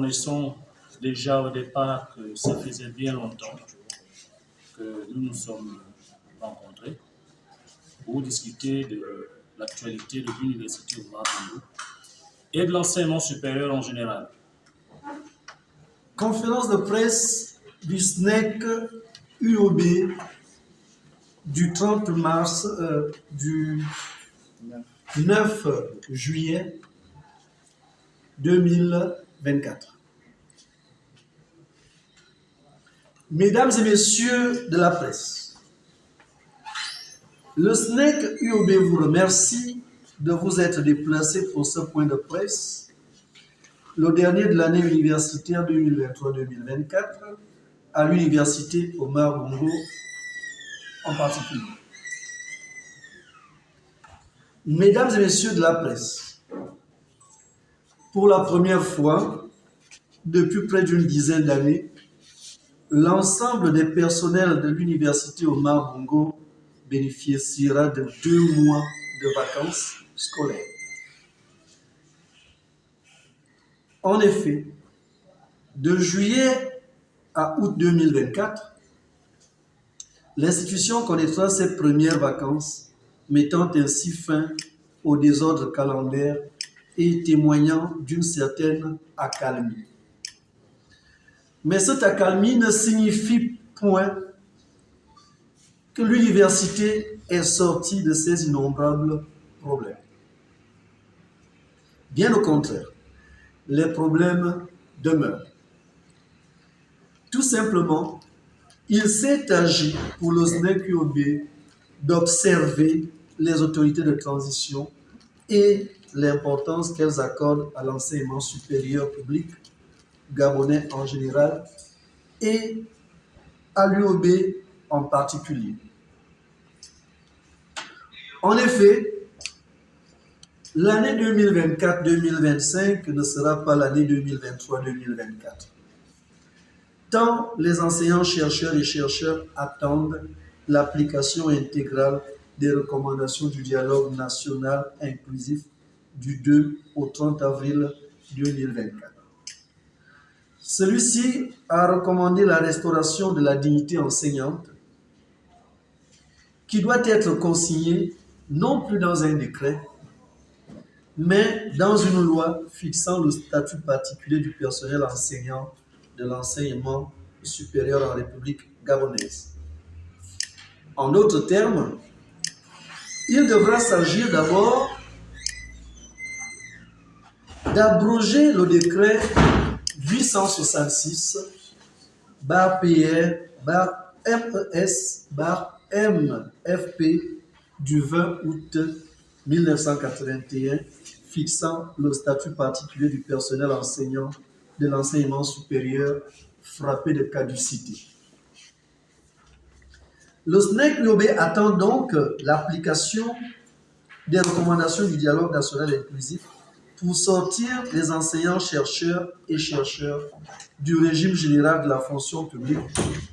reconnaissons déjà au départ que ça faisait bien longtemps que nous nous sommes rencontrés pour discuter de l'actualité de l'Université Omar Bongo et de l'enseignement supérieur en général. Conférence de presse du SNEC UOB du 30 mars, du 9 juillet 2024. Mesdames et messieurs de la presse, le SNEC UOB vous remercie de vous être déplacé pour ce point de presse, le dernier de l'année universitaire 2023-2024, à l'université Omar Bongo en particulier. Mesdames et messieurs de la presse, pour la première fois, depuis près d'une dizaine d'années, l'ensemble des personnels de l'université Omar Bongo bénéficiera de 2 mois de vacances scolaires. En effet, de juillet à août 2024, l'institution connaîtra ses premières vacances, mettant ainsi fin au désordre calendaire et témoignant d'une certaine accalmie. Mais cette accalmie ne signifie point que l'université est sortie de ses innombrables problèmes. Bien au contraire, les problèmes demeurent. Tout simplement, il s'est agi pour le SNEC UOB d'observer les autorités de transition et l'importance qu'elles accordent à l'enseignement supérieur public gabonais en général et à l'UOB en particulier. En effet, l'année 2024-2025 ne sera pas l'année 2023-2024. Tant les enseignants, chercheurs et chercheurs attendent l'application intégrale des recommandations du dialogue national inclusif du 2 au 30 avril 2024. Celui-ci a recommandé la restauration de la dignité enseignante qui doit être consignée non plus dans un décret, mais dans une loi fixant le statut particulier du personnel enseignant de l'enseignement supérieur en République gabonaise. En d'autres termes, il devra s'agir d'abord d'abroger le décret 866/PR/MES/MFP du 20 août 1981 fixant le statut particulier du personnel enseignant de l'enseignement supérieur frappé de caducité. Le SNEC UOB attend donc l'application des recommandations du dialogue national inclusif pour sortir les enseignants, chercheurs et chercheurs du régime général de la fonction publique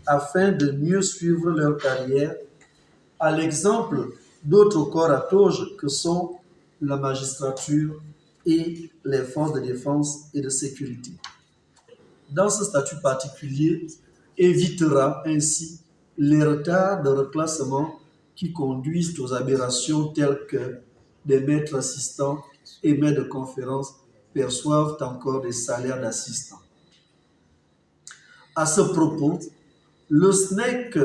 afin de mieux suivre leur carrière, à l'exemple d'autres corps à toge que sont la magistrature et les forces de défense et de sécurité. Dans ce statut particulier, évitera ainsi les retards de reclassement qui conduisent aux aberrations telles que des maîtres assistants et maîtres de conférences perçoivent encore des salaires d'assistants. À ce propos, le SNEC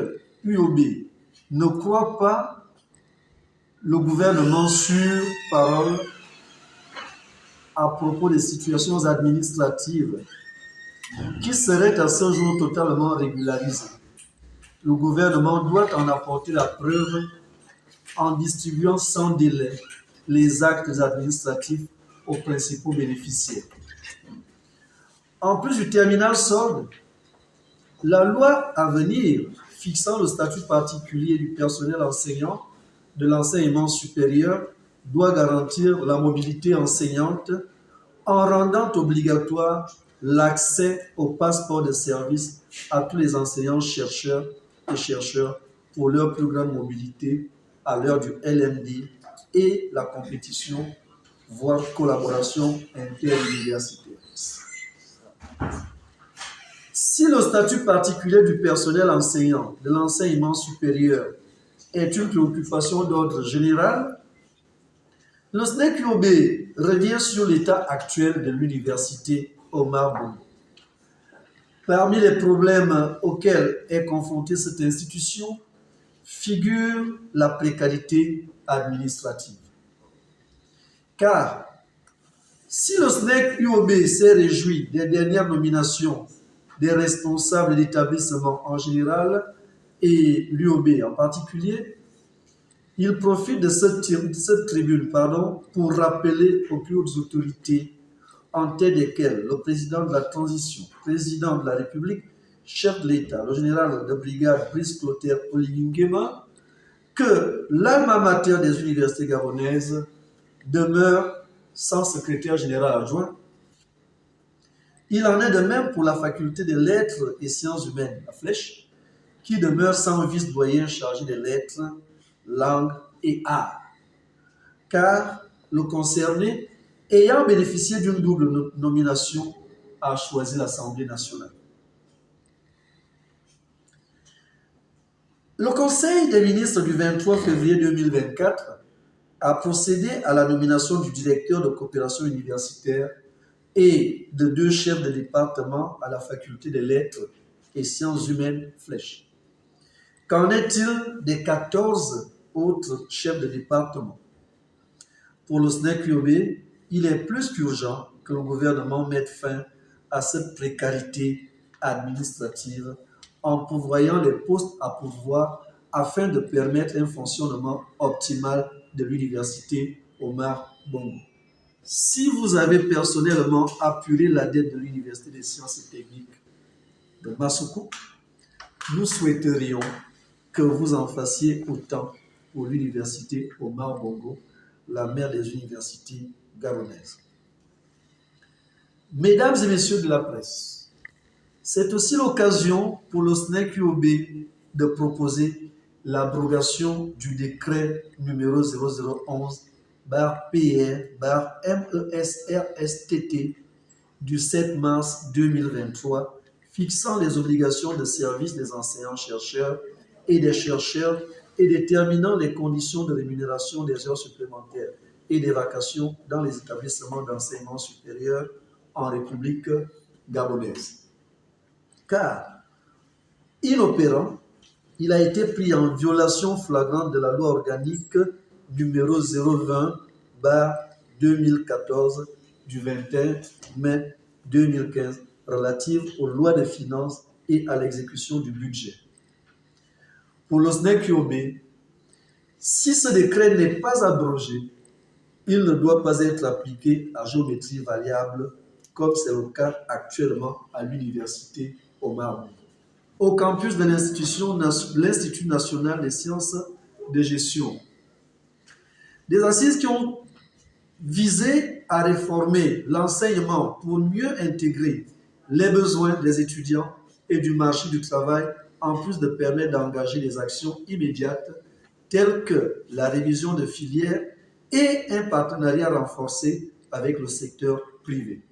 UOB ne croit pas le gouvernement sur parole à propos des situations administratives qui seraient à ce jour totalement régularisées. Le gouvernement doit en apporter la preuve en distribuant sans délai les actes administratifs aux principaux bénéficiaires. En plus du terminal solde, la loi à venir fixant le statut particulier du personnel enseignant de l'enseignement supérieur doit garantir la mobilité enseignante en rendant obligatoire l'accès au passeport de service à tous les enseignants, chercheurs et chercheurs pour leur plus grande mobilité à l'heure du LMD et la compétition, voire collaboration interuniversitaire. Si le statut particulier du personnel enseignant de l'enseignement supérieur est une préoccupation d'ordre général, le SNEC-UOB revient sur l'état actuel de l'université Omar Bongo. Parmi les problèmes auxquels est confrontée cette institution figure la précarité administrative. Car si le SNEC-UOB s'est réjoui des dernières nominations des responsables d'établissements en général et l'UOB en particulier, il profite de cette tribune pour rappeler aux plus hautes autorités, en tête desquelles le président de la transition, président de la République, chef de l'État, le général de brigade Brice Clotaire Oligui-Nguema, que l'alma mater des universités gabonaises demeure sans secrétaire général adjoint. Il en est de même pour la faculté des lettres et sciences humaines, la Flèche, qui demeure sans vice-doyen chargé des lettres, langues et arts. Car le concerné, ayant bénéficié d'une double nomination, a choisi l'Assemblée nationale. Le Conseil des ministres du 23 février 2024 a procédé à la nomination du directeur de coopération universitaire et de 2 chefs de département à la faculté des lettres et sciences humaines Flèche. Qu'en est-il des 14 autres chefs de département? Pour le SNEC-UOB, il est plus qu'urgent que le gouvernement mette fin à cette précarité administrative en pourvoyant les postes à pourvoir afin de permettre un fonctionnement optimal de l'université Omar Bongo. Si vous avez personnellement apuré la dette de l'Université des sciences et techniques de Massoukou, nous souhaiterions que vous en fassiez autant pour l'Université Omar Bongo, la mère des universités gabonaises. Mesdames et messieurs de la presse, c'est aussi l'occasion pour le SNEC-UOB de proposer l'abrogation du décret numéro 0011/PR/MESRSTT du 7 mars 2023 fixant les obligations de service des enseignants-chercheurs et des chercheurs et déterminant les conditions de rémunération des heures supplémentaires et des vacations dans les établissements d'enseignement supérieur en République gabonaise. Car, inopérant, il a été pris en violation flagrante de la loi organique numéro 020/2014 du 21 mai 2015 relative aux lois de finances et à l'exécution du budget. Pour le SNEC-UOB, si ce décret n'est pas abrogé, il ne doit pas être appliqué à géométrie variable comme c'est le cas actuellement à l'université Omar Bongo. Au campus de l'Institut national des sciences de gestion. Des assises qui ont visé à réformer l'enseignement pour mieux intégrer les besoins des étudiants et du marché du travail, en plus de permettre d'engager des actions immédiates telles que la révision de filières et un partenariat renforcé avec le secteur privé.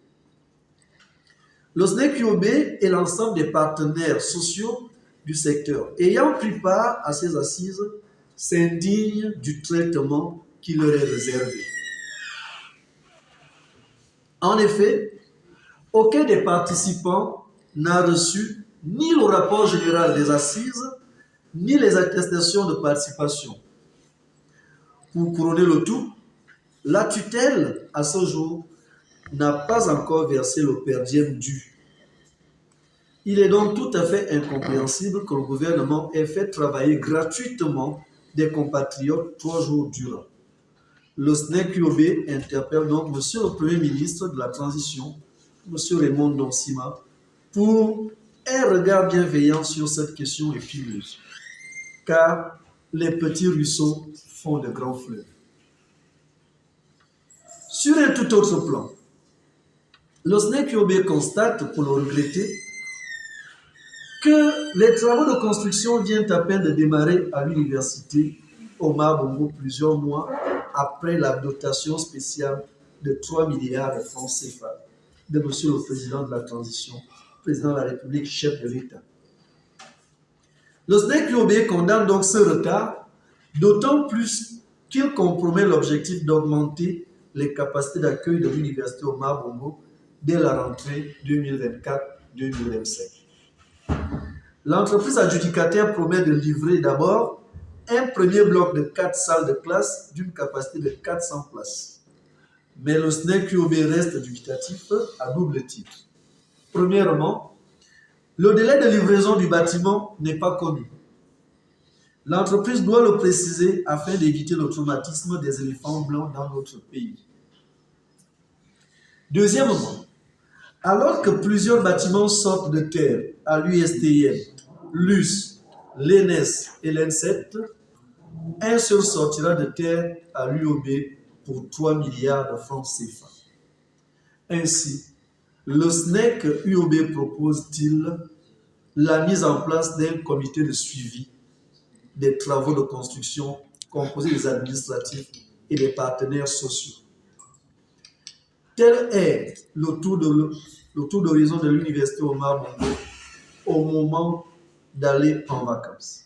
Le SNEC-UOB et l'ensemble des partenaires sociaux du secteur ayant pris part à ces assises s'indignent du traitement qui leur est réservé. En effet, aucun des participants n'a reçu ni le rapport général des assises, ni les attestations de participation. Pour couronner le tout, la tutelle, à ce jour, n'a pas encore versé le per diem dû. Il est donc tout à fait incompréhensible que le gouvernement ait fait travailler gratuitement des compatriotes 3 jours durant. Le SNEC-UOB interpelle donc M. le Premier ministre de la Transition, M. Raymond Donsima, pour un regard bienveillant sur cette question épineuse, car les petits ruisseaux font de grands fleuves. Sur un tout autre plan, le SNEC-UOB constate, pour le regretter, que les travaux de construction viennent à peine de démarrer à l'université Omar Bongo plusieurs mois après la dotation spéciale de 3 milliards de francs CFA de M. le Président de la Transition, président de la République, chef de l'État. Le SNEC UOB condamne donc ce retard, d'autant plus qu'il compromet l'objectif d'augmenter les capacités d'accueil de l'Université Omar Bongo dès la rentrée 2024-2025. L'entreprise adjudicataire promet de livrer d'abord un premier bloc de 4 salles de classe d'une capacité de 400 places. Mais le SNEC UOB reste dubitatif à double titre. Premièrement, le délai de livraison du bâtiment n'est pas connu. L'entreprise doit le préciser afin d'éviter le traumatisme des éléphants blancs dans notre pays. Deuxièmement, alors que plusieurs bâtiments sortent de terre à l'USTM, l'US, l'ENS et l'ENSET, un seul sortira de terre à l'UOB pour 3 milliards de francs CFA. Ainsi, le SNEC UOB propose-t-il la mise en place d'un comité de suivi des travaux de construction composé des administratifs et des partenaires sociaux. Tel est le tour d'horizon de l'Université Omar Bongo au moment d'aller en vacances.